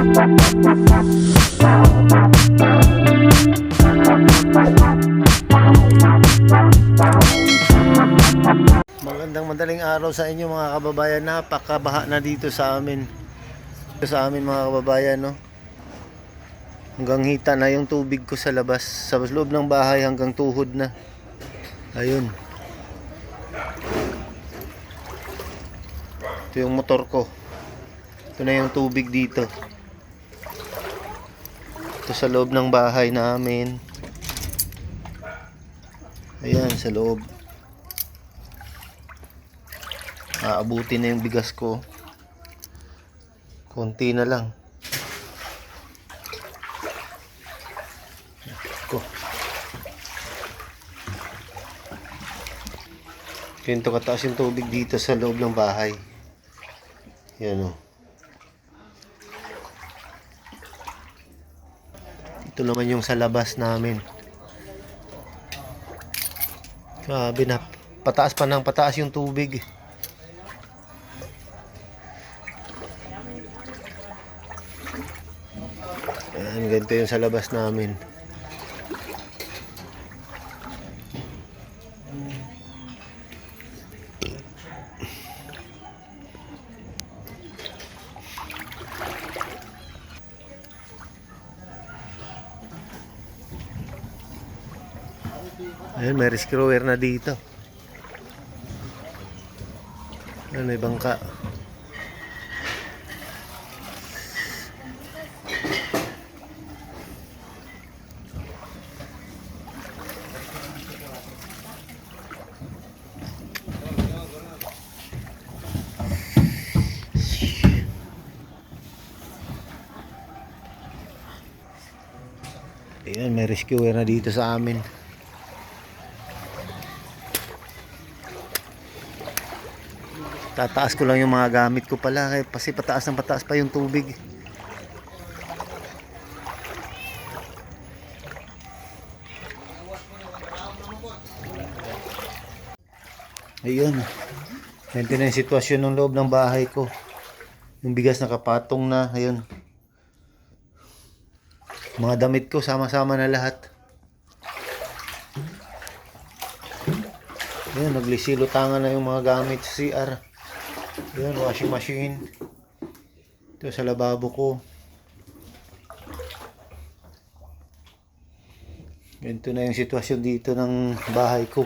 Magandang madaling araw sa inyo mga kababayan. Napakabaha na dito sa amin. Mga kababayan, no. Hanggang hita na yung tubig ko sa labas. Sa loob ng bahay hanggang tuhod na. Ayun. Ito yung motor ko. Ito na yung tubig dito. Ito sa loob ng bahay namin. Ayan, sa loob. Aabutin na yung bigas ko. Konti na lang. Ko. Ganito kataas yung tubig dito sa loob ng bahay. Yan o. Ito naman yung sa labas namin. Grabe na. Pataas pa ng pataas yung tubig. Ayan, ganito yung sa labas namin. Ayan, may rescuer na dito. Ayan, may bangka. Ayan, may rescuer na dito sa amin. Tataas ko lang yung mga gamit ko pala kasi pataas ng pataas pa yung tubig. Ayun. Ganito na yung sitwasyon ng loob ng bahay ko. Yung bigas nakapatong na. Ayun. Mga damit ko sama-sama na lahat. Ayun, naglisilutangan na yung mga gamit sa CR. Ayun, washing machine. Ito sa lababo ko. Ganito na yung sitwasyon dito ng bahay ko.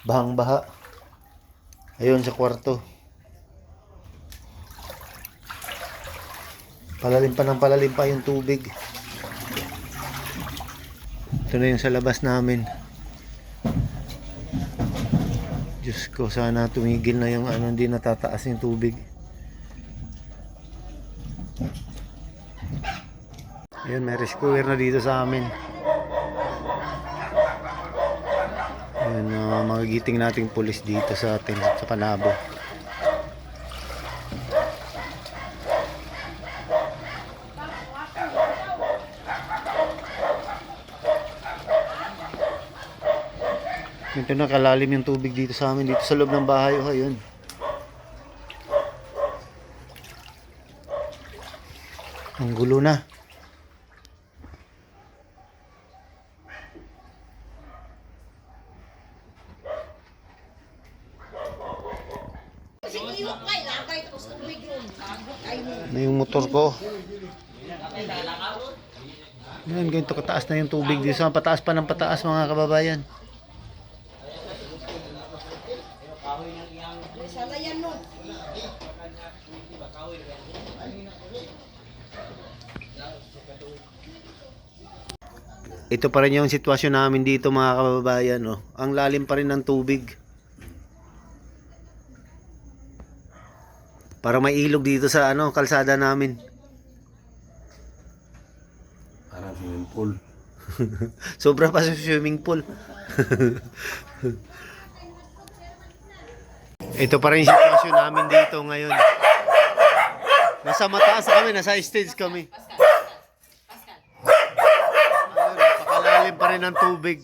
Bahang-baha. Ayun sa kwarto. Palalim pa yung tubig. Ito na yung sa labas namin. Diyos ko, sana tumigil na yung hindi natataas yung tubig. Ayun, may rescuer na dito sa amin. Ayun, magigiting nating pulis dito sa atin, sa Panabo. Ito na, kalalim yung tubig dito sa amin, dito sa loob ng bahay. Oh, ayun. Ang gulo na. Ano yung motor ko? Yan, ganito kataas na yung tubig dito. Pataas pa ng pataas mga kababayan. Ito pa rin yung sitwasyon namin dito mga kababayan, oh. Ang lalim pa rin ng tubig. Parang may ilog dito sa kalsada namin. Parang swimming pool. Sobra pa sa swimming pool. Ito pa rin yung sitwasyon namin dito ngayon. Nasa mataas kami, nasa stage kami. Ayun, napakalalim pa rin ng tubig.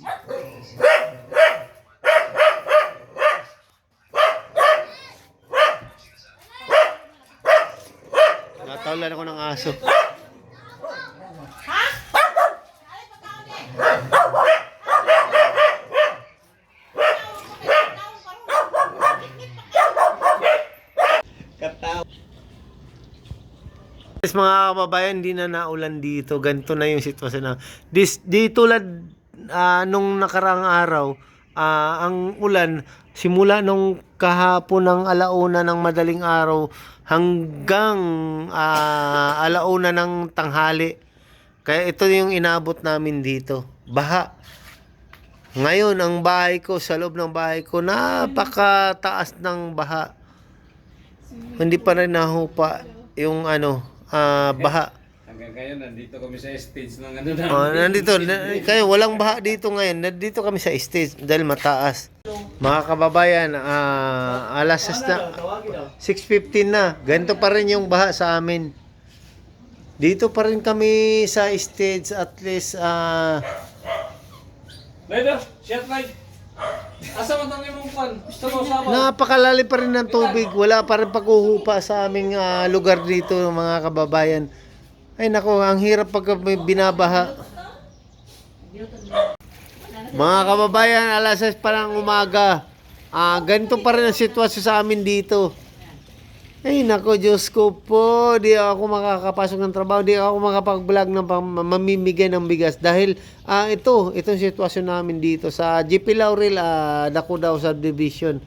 Natawalan ako ng aso. least mga kababayan, hindi na naulan dito. Ganito na yung sitwasyon na. Di tulad nung nakarang araw, ang ulan, simula nung kahapon ng alauna ng madaling araw hanggang alauna ng tanghali. Kaya ito yung inabot namin dito. Baha. Ngayon, ang bahay ko, sa loob ng bahay ko, napakataas ng baha. Hindi pa rin nahupa yung baha. Hanggang ngayon, nandito kami sa stage ng ano na. Nandito, kayo, walang baha dito ngayon. Nandito kami sa stage dahil mataas. Mga kababayan, alas 6:15 na. Ganito pa rin yung baha sa amin. Dito pa rin kami sa stage at least Later, shut light. Asa man tang imong pan? Gusto mo sama? napakalalim pa rin ng tubig. Wala pa rin paghuhupa sa aming lugar dito, mga kababayan. Ay nako, ang hirap pag may binabaha. Mga kababayan, alas 6 pa ng umaga. Ganito pa rin ang sitwasyon sa amin dito. Ay nako, Diyos ko po, di ako makakapasok ng trabaho, di ako makapag-vlog ng mamimigay ng bigas dahil itong sitwasyon namin dito sa GP Laurel, Dako daw subdivision.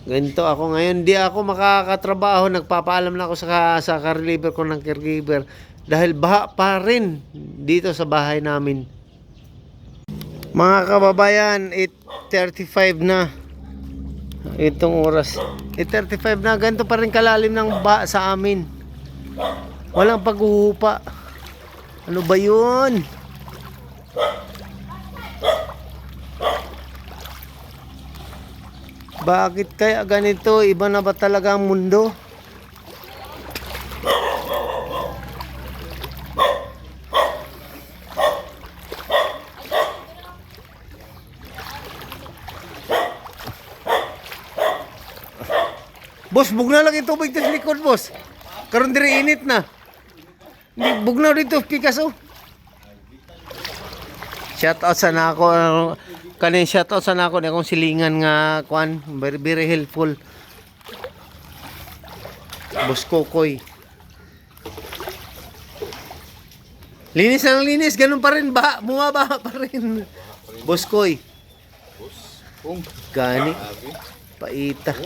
Ganito ako ngayon, di ako makakatrabaho, nagpapaalam na ako sa car-reliever ko ng caregiver dahil baha pa rin dito sa bahay namin. Mga kababayan, 8:35 na. Itong oras 8:35 na, ganito pa rin kalalim ng baha sa amin. Walang paghuhupa. Ano ba yun? Bakit kaya ganito? Iba na ba talaga ang mundo? Boss, bugnaw lang yung tubig sa likod, boss. Karon diri init na. Bugnaw dito, Picasso. Shout out sa nako. Kanin shout out sa nako ni akong silingan nga kuan, very very helpful. Boss Kokoy. Linis ng linis, ganun pa rin ba? Bumaba pa rin. Boss Koy. Gani. Paita.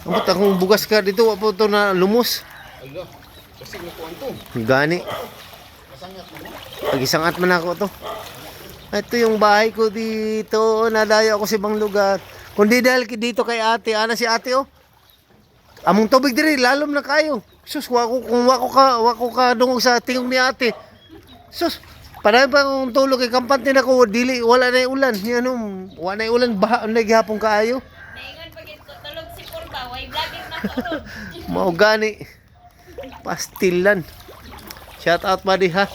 Ang akong bugas ka dito, wapo ito na lumos. Gani. Pag-isangat man ako to. Ito yung bahay ko dito. Nadayo ako sa ibang lugar. Kundi dahil dito kay ate. Ana si ate oh. Among tubig diri, lalom na kayo. Sus, wako ka dungog sa tingog ni ate. Sus, parang pa kung tulog kay kampante na ko, dili, wala na yung ulan. Yan wala na yung ulan, baha na gihapon kaayo. Mau gani. Pastilan. Shout out buddy ha.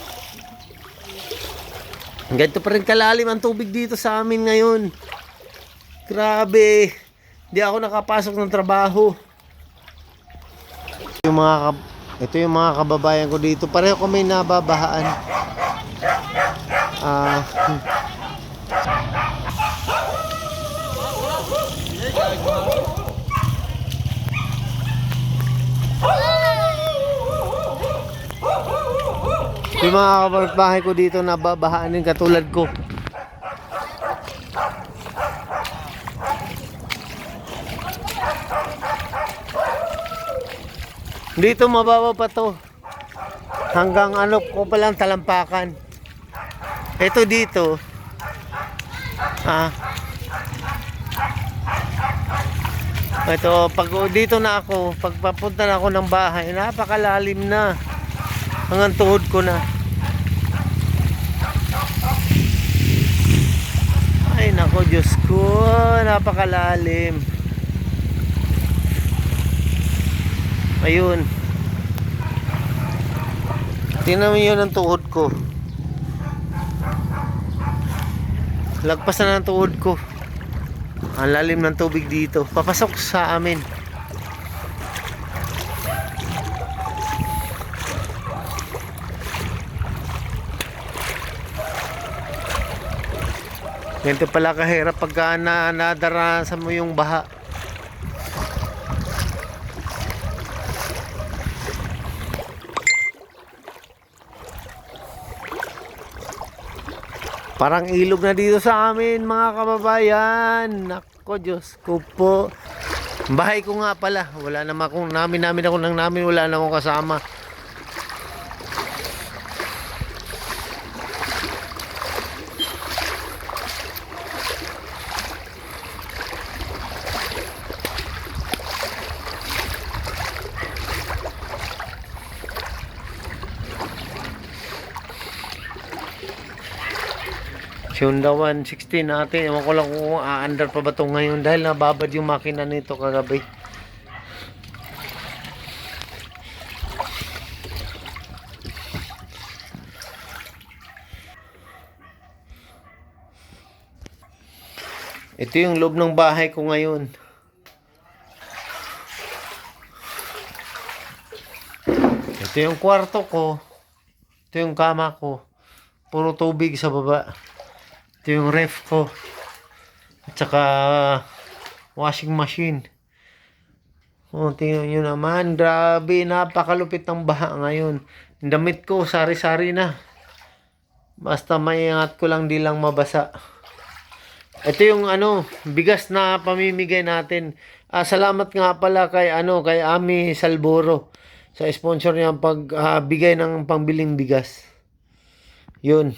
Ganito pa rin kalalim ang tubig dito sa amin ngayon. Grabe. Di ako nakapasok ng trabaho. Ito yung mga kababayan ko dito. Pareho ko may nababahaan. Yung mga kapitbahay ko dito nababahaan din katulad ko. Dito mababa pa to. Hanggang ko palang talampakan. Ito dito. Ito, pag dito na ako, pag papunta na ako ng bahay, napakalalim na. Hanggang tuhod ko na. Ay nako, Diyos ko, napakalalim. Ayun. Tingnan mo yun ang tuhod ko. Lagpas na ng tuhod ko. Ang lalim ng tubig dito. Papasok sa amin. Ganito pala kahirap pagka nadaranasan mo yung baha. Parang ilog na dito sa amin mga kababayan. Nako, Diyos ko po. Bahay ko nga pala. Wala naman akong namin ako nang namin. Wala na akong kasama. Hyundai 160 natin. Ewan ko lang kung aandar pa ba ito ngayon dahil nababad yung makina nito kagabi. Ito yung loob ng bahay ko ngayon. Ito yung kwarto ko. Ito yung kama ko. Puro tubig sa baba. Ito yung ref ko. At saka washing machine. O, tingnan nyo naman. Grabe, napakalupit ng baha ngayon. Yung damit ko, sari-sari na. Basta maiangat ko lang di lang mabasa. Ito yung bigas na pamimigay natin. Salamat nga pala kay kay Ami Salboro sa sponsor niya pagbigay ng pangbiling bigas. Yun.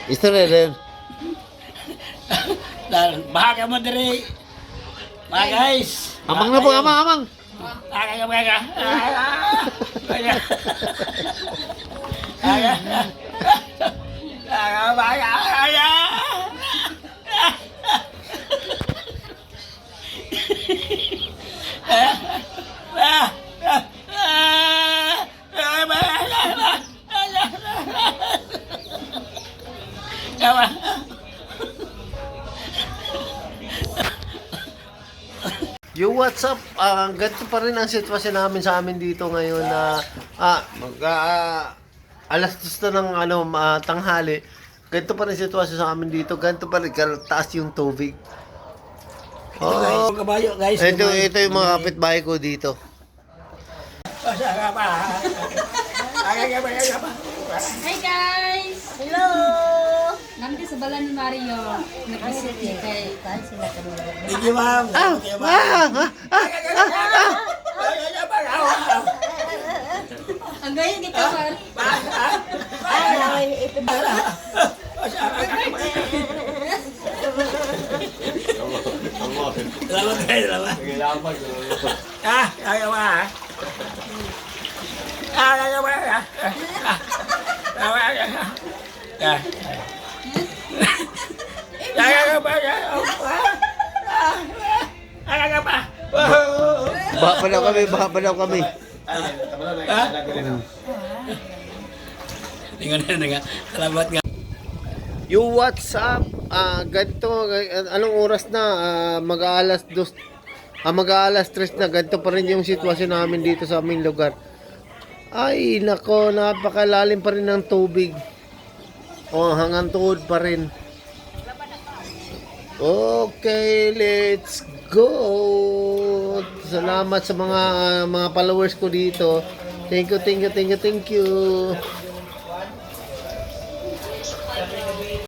Ito na rin. Bahagia mo diri. Mga guys. Amang na po, amang. Bahagia. Yung WhatsApp, ganito pa rin ang sitwasyon namin sa amin dito ngayon na alas 2 na ng tanghali. Ganito pa rin sitwasyon sa amin dito. Ganito pa rin taas yung tubig. Oh, Kabayo guys. ito yung mga kapitbahay ko dito. Hi guys! Hello! Nandito sa balan ni Mario. Nag-visit niya kay sila kami. Thank you, ma'am. Ang gaya kita, Mar. Salamat guys, salamat. Kaya ba? Kaya ba? Baha pa daw kami. Tingnan nga. Salamat nga. Yung WhatsApp, ganito, anong oras na? Mag-aalas 2, mag-aalas 3 na, ganito pa rin yung sitwasyon namin dito sa aming lugar. Ay, nako, napakalalim pa rin ng tubig. Hanggang tuhod pa rin. Okay, let's go! Salamat sa mga followers ko dito. Thank you.